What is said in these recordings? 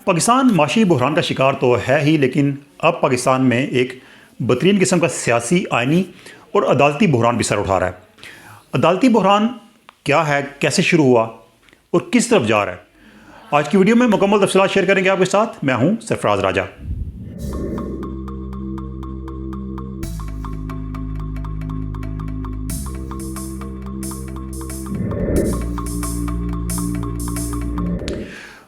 पाकिस्तान माशी बहरान का शिकार तो है ही, लेकिन अब पाकिस्तान में एक बदतरीन किस्म का सियासी, आइनी और अदालती बहरान भी सर उठा रहा है। अदालती बहरान क्या है, कैसे शुरू हुआ और किस तरफ जा रहा है, आज की वीडियो में मुकम्मल तफसीलात शेयर करेंगे आपके साथ। मैं हूं सरफराज राजा।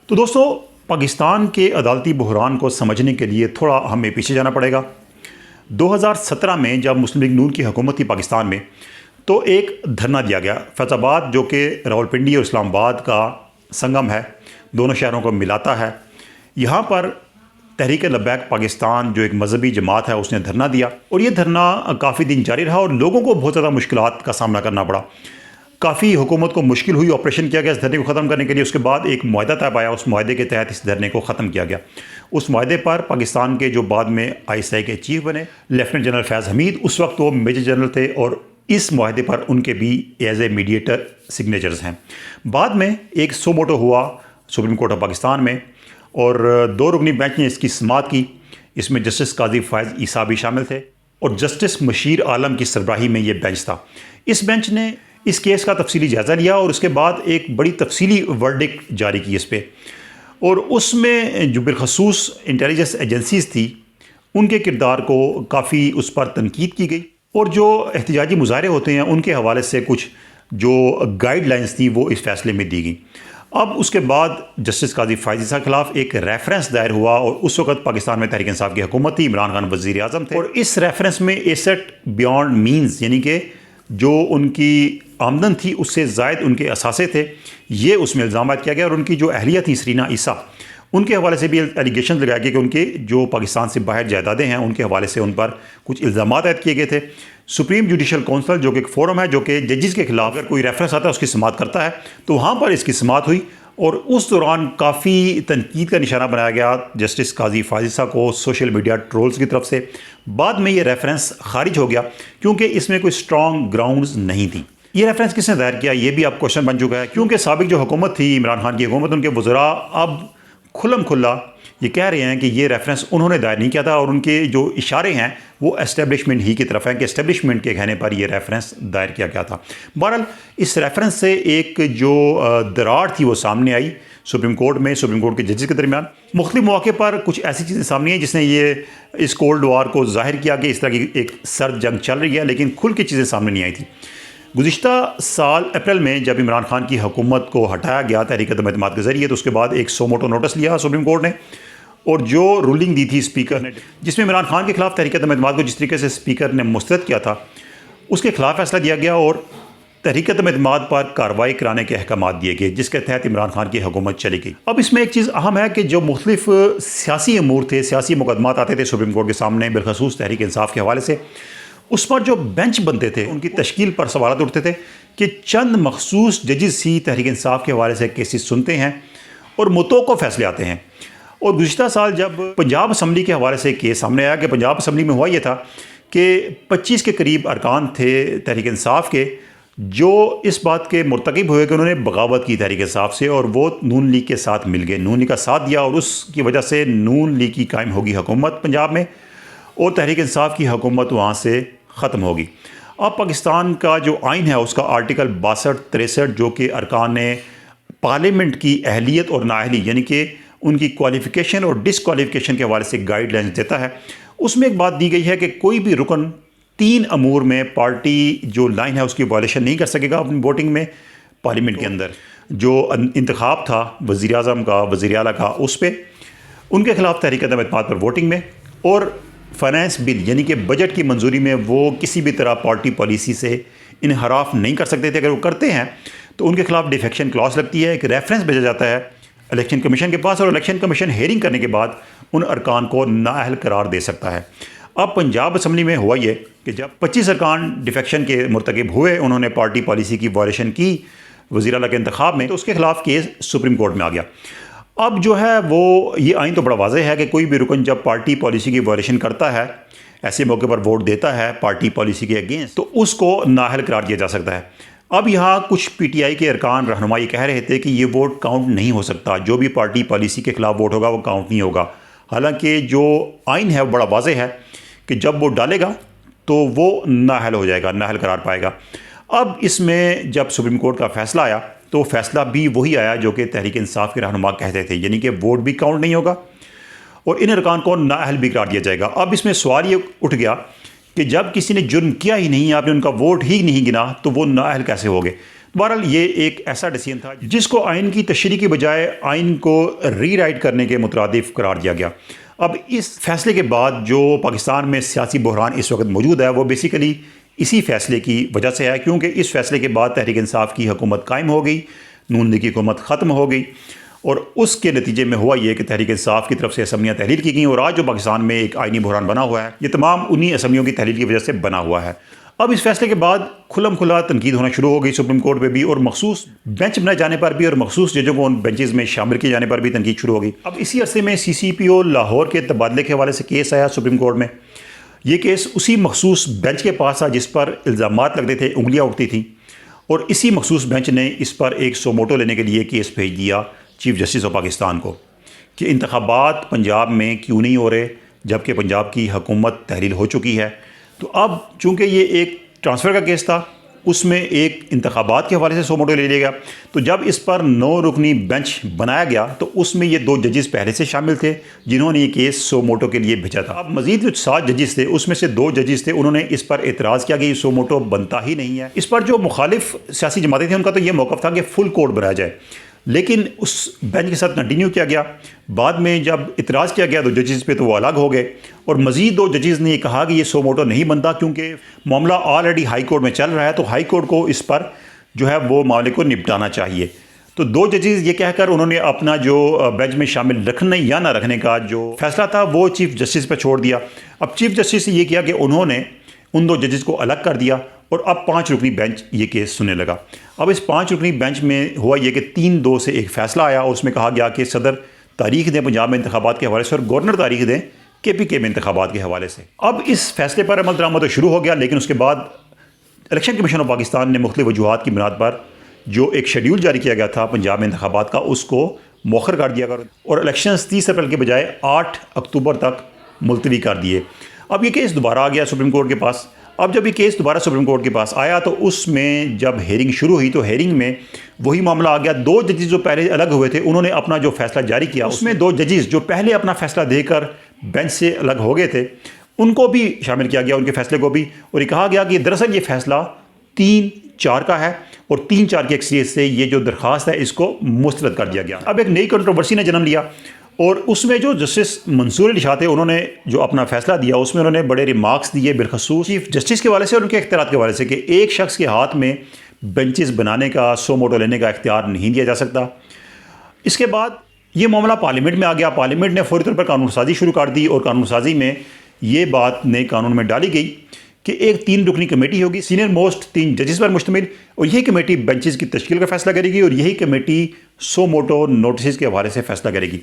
तो दोस्तों, पाकिस्तान के अदालती बहरान को समझने के लिए थोड़ा हमें पीछे जाना पड़ेगा। 2017 में जब मुस्लिम लीग नून की हुकूमत थी पाकिस्तान में, तो एक धरना दिया गया फैज़ाबाद, जो कि रावलपिंडी और इस्लामाबाद का संगम है, दोनों शहरों को मिलाता है। यहाँ पर तहरीक लब्बैक पाकिस्तान, जो एक मजहबी जमात है, उसने धरना दिया और ये धरना काफ़ी दिन जारी रहा और लोगों को बहुत ज़्यादा मुश्किलात का सामना करना पड़ा। काफ़ी हुकूमत को मुश्किल हुई, ऑपरेशन किया गया इस धरने को ख़त्म करने के लिए। उसके बाद एक मुआहदा तय पाया, उस मुआहदे के तहत इस धरने को ख़त्म किया गया। उस मुआहदे पर पाकिस्तान के जो बाद में ISI के चीफ बने, लेफ्टिनेंट जनरल फैज़ हमीद, उस वक्त वो मेजर जनरल थे और इस मुआहदे पर उनके भी एज ए मीडिएटर सिग्नेचर्स हैं। बाद में एक सो मोटो हुआ सुप्रीम कोर्ट ऑफ पाकिस्तान में और 2 रुकनी बेंच ने इसकी समाअत की। इसमें जस्टिस काजी फ़ायज़ ईसा भी शामिल थे और जस्टिस मशीर आलम की सरबराही में ये बेंच था। इस बेंच ने इस केस का तफसीली जायज़ा लिया और उसके बाद एक बड़ी तफसीली वर्डिक्ट जारी की इस पर, और उसमें जो बिलखसूस इंटेलिजेंस एजेंसीज़ थी, उनके किरदार को काफ़ी उस पर तनकीद की गई और जो एहतजाजी मुजाहरे होते हैं उनके हवाले से कुछ जो गाइडलाइंस थी वो इस फैसले में दी गई। अब उसके बाद जस्टिस काजी फ़ायज़ ईसा के खिलाफ एक रेफरेंस दायर हुआ और उस वक्त पाकिस्तान में तहरीक इंसाफ की हुकूमत थी, इमरान खान वज़ीर आज़म थे, और इस रेफरेंस में एसेट बियॉन्ड मीन्स, यानी कि जो उनकी आमदन थी उससे ज़ायद उनके असासे थे, ये उसमें इल्ज़ाम किया गया। और उनकी जो अहलिया थी सरीना ईसा, उनके हवाले से भी एलिगेशन लगाया गया कि उनके जो पाकिस्तान से बाहर जायदादें हैं उनके हवाले से उन पर कुछ इल्ज़ाम आयद किए गए थे। सुप्रीम जुडिशल काउंसिल, जो कि एक फोरम है जो कि जजेस के खिलाफ अगर कोई रेफरेंस आता है उसकी समाअत करता है, तो वहाँ पर इसकी समाअत हुई और उस दौरान काफ़ी तनकीद का निशाना बनाया गया जस्टिस काजी फ़ायज़ ईसा को सोशल मीडिया ट्रोल्स की तरफ से। बाद में ये रेफरेंस खारिज हो गया क्योंकि इसमें कोई स्ट्रॉन्ग ग्राउंड्स नहीं थी। ये रेफरेंस किसने दायर किया, ये भी अब क्वेश्चन बन चुका है, क्योंकि साबिक जो हुकूमत थी, इमरान खान की हुकूमत, उनके वज़रा अब खुल्लम खुल्ला ये कह रहे हैं कि ये रेफरेंस उन्होंने दायर नहीं किया था और उनके जो इशारे हैं वो एस्टेब्लिशमेंट ही की तरफ हैं कि एस्टेब्लिशमेंट के कहने पर ये रेफरेंस दायर किया गया था। बहरहाल इस रेफरेंस से एक जो दरार थी वो सामने आई सुप्रीम कोर्ट में, सुप्रीम कोर्ट के जजेस के दरमियान। मुख्तलिफ मौके पर कुछ ऐसी चीज़ें सामने आई जिसने ये इस कोल्ड वार को जाहिर किया कि इस तरह की एक सर्द जंग चल रही है, लेकिन खुल के चीज़ें सामने नहीं आई थी। गुज़िश्ता साल अप्रैल में जब इमरान खान की हुकूमत को हटाया गया तहरीक अदम-ए-एतमाद के ज़रिए, तो उसके बाद एक सो मोटो नोटिस लिया सुप्रीम कोर्ट ने और जो रूलिंग दी थी स्पीकर ने, जिसमें इमरान खान के खिलाफ तहरीक अदम-ए-एतमाद को जिस तरीके से स्पीकर ने मुस्तरद किया था, उसके खिलाफ फैसला दिया गया और तहरीक अदम-ए-एतमाद पर कार्रवाई कराने के अहकाम दिए गए, जिसके तहत इमरान खान की हुकूमत चली गई। अब इसमें एक चीज़ अहम है कि जो मुख्तलिफ सियासी अमूर थे, सियासी मुकदमात आते थे सुप्रीम कोर्ट के सामने बिलखसूस तहरीक इंसाफ के हवाले से, उस पर जो बेंच बनते थे उनकी तश्कील पर सवाल उठते थे कि चंद मखसूस जजेस ही तहरीक इंसाफ के हवाले से केसेस सुनते हैं और मुतवक्किल फैसले आते हैं। और गुज़िश्ता साल जब पंजाब असम्बली के हवाले से केस सामने आया कि पंजाब असम्बली में हुआ ये था कि 25 के करीब अरकान थे तहरीक इंसाफ के जो इस बात के मुर्तकिब हुए कि उन्होंने बगावत की तहरीक इंसाफ से और वो नून लीग के साथ मिल गए, नून लीग का साथ दिया और उसकी वजह से नून लीग की कायम होगी हुकूमत पंजाब में और तहरीक इंसाफ की हुकूमत वहाँ से ख़त्म होगी। अब पाकिस्तान का जो आइन है उसका आर्टिकल 62-63, जो कि अरकान पार्लियामेंट की अहलियत और नाअहली, यानी कि उनकी क्वालिफ़िकेशन और डिसक्वालिफ़िकेशन के हवाले से गाइडलाइंस देता है, उसमें एक बात दी गई है कि कोई भी रुकन 3 अमूर में पार्टी जो लाइन है उसकी वायलेशन नहीं कर सकेगा अपनी वोटिंग में। पार्लियामेंट के अंदर जो इंतखाब था वज़ीर आज़म का, वज़ीर आला का, उस पर उनके खिलाफ तहरीक अदम-ए-एतमाद पर वोटिंग में, और फाइनेंस बिल यानी कि बजट की मंजूरी में वो किसी भी तरह पार्टी पॉलिसी से इनहराफ नहीं कर सकते थे। अगर वो करते हैं तो उनके खिलाफ डिफेक्शन क्लॉज लगती है, एक रेफरेंस भेजा जाता है इलेक्शन कमीशन के पास और इलेक्शन कमीशन हेयरिंग करने के बाद उन अरकान को नाअहल करार दे सकता है। अब पंजाब असम्बली में हुआ ये कि जब 25 अरकान डिफेक्शन के मुर्तकिब हुए, उन्होंने पार्टी पॉलिसी की वायलेशन की वज़ीर आला के इंतखाब में, तो उसके खिलाफ केस सुप्रीम कोर्ट में आ गया। अब जो है वो ये आइन तो बड़ा वाज़ेह है कि कोई भी रुकन जब पार्टी पॉलिसी की वायलेशन करता है, ऐसे मौके पर वोट देता है पार्टी पॉलिसी के अगेंस्ट, तो उसको नाअहल करार दिया जा सकता है। अब यहाँ कुछ पीटीआई के अरकान रहनुमा ये कह रहे थे कि ये वोट काउंट नहीं हो सकता, जो भी पार्टी पॉलिसी के खिलाफ वोट होगा वो काउंट नहीं होगा। हालांकि जो आइन है वो बड़ा वाज़ेह है कि जब वोट डालेगा तो वो नाअहल हो जाएगा, नाअहल करार पाएगा। अब इसमें जब सुप्रीम कोर्ट का फैसला आया तो फैसला भी वही आया जो कि तहरीक इंसाफ के रहनुमा कहते थे, यानी कि वोट भी काउंट नहीं होगा और इन अरकान को नाअहल भी करार दिया जाएगा। अब इसमें सवाल ये उठ गया कि जब किसी ने जुर्म किया ही नहीं, आपने उनका वोट ही नहीं गिना, तो वो नाअहल कैसे हो गए। बहरहाल ये एक ऐसा डिसीजन था जिसको आइन की तशरीह की बजाय आइन को रीराइट करने के मुतरादिफ करार दिया गया। अब इस फैसले के बाद जो पाकिस्तान में सियासी बहरान इस वक्त मौजूद है वो बेसिकली इसी फैसले की वजह से है, क्योंकि इस फैसले के बाद तहरीक इंसाफ की हुकूमत कायम हो गई, नून लीग की हुकूमत ख़त्म हो गई और उसके नतीजे में हुआ ये कि तहरीक इंसाफ की तरफ से असम्बलियाँ तहलील की गई और आज जो पाकिस्तान में एक आइनी बहरान बना हुआ है ये तमाम उन्हीं असम्बलियों की तहलील की वजह से बना हुआ है। अब इस फैसले के बाद खुलम खुला तनकीद होना शुरू हो गई सुप्रीम कोर्ट पे भी, और मखसूस बेंच बनाए जाने पर भी और मखसूस जजों को उन बेंचेज में शामिल किए जाने पर भी तनकीद शुरू हो गई। अब इसी अरसे में CCPO लाहौर के तबादले के हवाले से केस आया सुप्रीम कोर्ट में। ये केस उसी मखसूस बेंच के पास था जिस पर इल्ज़ामात लगते थे, उंगलियाँ उठती थी, और इसी मखसूस बेंच ने इस पर एक सोमोटो लेने के लिए केस भेज दिया चीफ जस्टिस ऑफ पाकिस्तान को कि इंतखाबात पंजाब में क्यों नहीं हो रहे जबकि पंजाब की हुकूमत तहलील हो चुकी है। तो अब चूँकि ये एक ट्रांसफ़र का केस था उसमें एक इंतखाबात के हवाले से सोमोटो ले लिया गया, तो जब इस पर 9 रुकनी बेंच बनाया गया तो उसमें ये 2 जजेस पहले से शामिल थे जिन्होंने ये केस सोमोटो के लिए भेजा था। अब मजीद जो 7 जजेस थे उसमें से 2 जजेस थे, उन्होंने इस पर एतराज़ किया कि ये सोमोटो बनता ही नहीं है। इस पर जो मुखालिफ सियासी जमातें थी उनका तो ये मौक़िफ़ था कि फुल कोर्ट बनाया जाए, लेकिन उस बेंच के साथ कंटिन्यू किया गया। बाद में जब इतराज़ किया गया 2 जजेस पे तो वो अलग हो गए और मज़ीद 2 जजेस ने ये कहा कि ये सोमोटो नहीं बनता क्योंकि मामला ऑलरेडी हाई कोर्ट में चल रहा है, तो हाई कोर्ट को इस पर जो है वो मामले को निपटाना चाहिए। तो 2 जजेस ये कहकर उन्होंने अपना जो बेंच में शामिल रखने या ना रखने का जो फैसला था वो चीफ जस्टिस पर छोड़ दिया। अब चीफ जस्टिस ने ये किया कि उन्होंने उन 2 जजेस को अलग कर दिया और अब 5 रुकनी बेंच ये केस सुनने लगा। अब इस 5 रुकनी बेंच में हुआ ये कि 3-2 से एक फ़ैसला आया और उसमें कहा गया कि सदर तारीख दें पंजाब में इंतखाबात के हवाले से और गवर्नर तारीख दें KPK में इंतखाबात के हवाले से। अब इस फैसले पर अमल दरामद तो शुरू हो गया, लेकिन उसके बाद इलेक्शन कमीशन ऑफ पाकिस्तान ने मुख्तलिफ वजूहात की बुनियाद पर जो एक शेड्यूल जारी किया गया था पंजाब में इंतखाबात का उसको मौखर कर दिया और इलेक्शन 30 अप्रैल के बजाय 8 अक्टूबर तक मुलतवी कर दिए। अब ये केस दोबारा आ गया सुप्रीम कोर्ट के पास। अब जब ये केस दोबारा सुप्रीम कोर्ट के पास आया तो उसमें जब हेयरिंग शुरू हुई तो हेयरिंग में वही मामला आ गया। 2 जजेस जो पहले अलग हुए थे उन्होंने अपना जो फैसला जारी किया उसमें 2 जजेस जो पहले अपना फैसला देकर बेंच से अलग हो गए थे उनको भी शामिल किया गया, उनके फैसले को भी, और ये कहा गया कि दरअसल ये फैसला 3-4 का है और 3-4 की अक्सरियत से ये जो दरख्वास्त है इसको मुस्तरद कर दिया गया। अब एक नई कंट्रोवर्सी ने जन्म लिया और उसमें जो जस्टिस मंसूर अली शाह थे उन्होंने जो अपना फैसला दिया उसमें उन्होंने बड़े रिमार्क्स दिए बिलखसूस चीफ जस्टिस के हवाले से और उनके इख्तियारात के हवाले से कि एक शख्स के हाथ में बेंचेस बनाने का, सोमोटो लेने का इख्तियार नहीं दिया जा सकता। इसके बाद ये मामला पार्लियामेंट में आ गया। पार्लियामेंट ने फौरी तौर पर कानून साजी शुरू कर दी और कानून साजी में ये बात नए कानून में डाली गई कि एक 3 रुकनी कमेटी होगी सीनियर मोस्ट 3 जजेस पर मुश्तमिल, और यही कमेटी बेंचेस की तश्कील का फैसला करेगी और यही कमेटी सोमोटो नोटिस के हवाले से फैसला करेगी।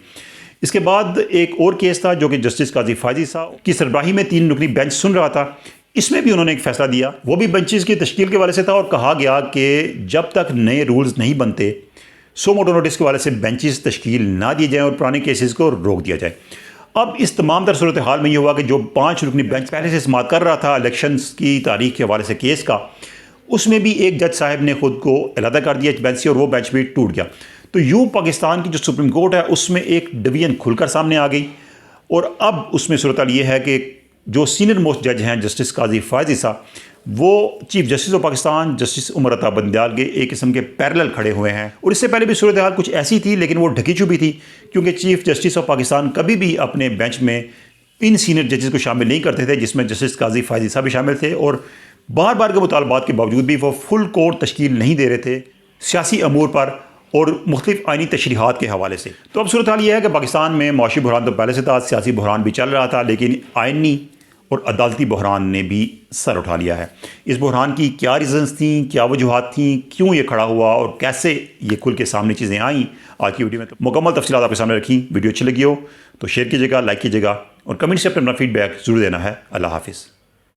इसके बाद एक और केस था जो कि जस्टिस काजी फायजी साहब की सरबराही में 3 रुकनी बेंच सुन रहा था। इसमें भी उन्होंने एक फैसला दिया, वो भी बेंचेस की तश्कील के हवाले से था और कहा गया कि जब तक नए रूल्स नहीं बनते सोमोटो नोटिस के हवाले से बेंचेस तश्कील ना दिए जाएँ और पुराने केसेस को रोक दिया जाए। अब इस तमाम तर सूरत हाल में ये हुआ कि जो 5 रुकनी बेंच पहले से इस्तेमाल कर रहा था इलेक्शंस की तारीख के हवाले से केस का, उसमें भी एक जज साहब ने खुद को अलहदा कर दिया बेंच से और वो बेंच भी टूट गया। तो यूँ पाकिस्तान की जो सुप्रीम कोर्ट है उसमें एक डिवीजन खुलकर सामने आ गई और अब उसमें सूरत हाल ये है कि जो सीनियर मोस्ट जज हैं जस्टिस काजी फायजी साहब वो chief justice of Pakistan justice Umar Ata Bandial के एक किस्म के पैरेलल खड़े हुए हैं। और इससे पहले भी सूरत हाल कुछ ऐसी थी लेकिन वो ढकी छुपी थी क्योंकि चीफ जस्टिस ऑफ पाकिस्तान कभी भी अपने बेंच में इन सीनियर जजेस को शामिल नहीं करते थे, जिसमें जस्टिस काजी फायजी साहब भी शामिल थे और बार बार के मुतालबात के बावजूद भी वो फुल कोर्ट तश्कील नहीं दे रहे थे सियासी अमूर पर और मुख्तलिफ आइनी तशरीहात के हवाले से। तो अब सूरत हाल ये है कि पाकिस्तान में माशी बहरान तो पहले से था, सियासी बहरान भी चल रहा था, लेकिन आइनी और अदालती बहरान ने भी सर उठा लिया है। इस बहरान की क्या रीज़न्स थी, क्या वजूहात थी, क्यों ये खड़ा हुआ और कैसे ये खुल के सामने चीज़ें आई, आज की वीडियो में तो मुकम्मल तफसीलात आपके सामने रखी। वीडियो अच्छी लगी हो तो शेयर कीजिएगा, लाइक कीजिएगा और कमेंट से अपना फीडबैक ज़रूर देना है। अल्लाह हाफिज़।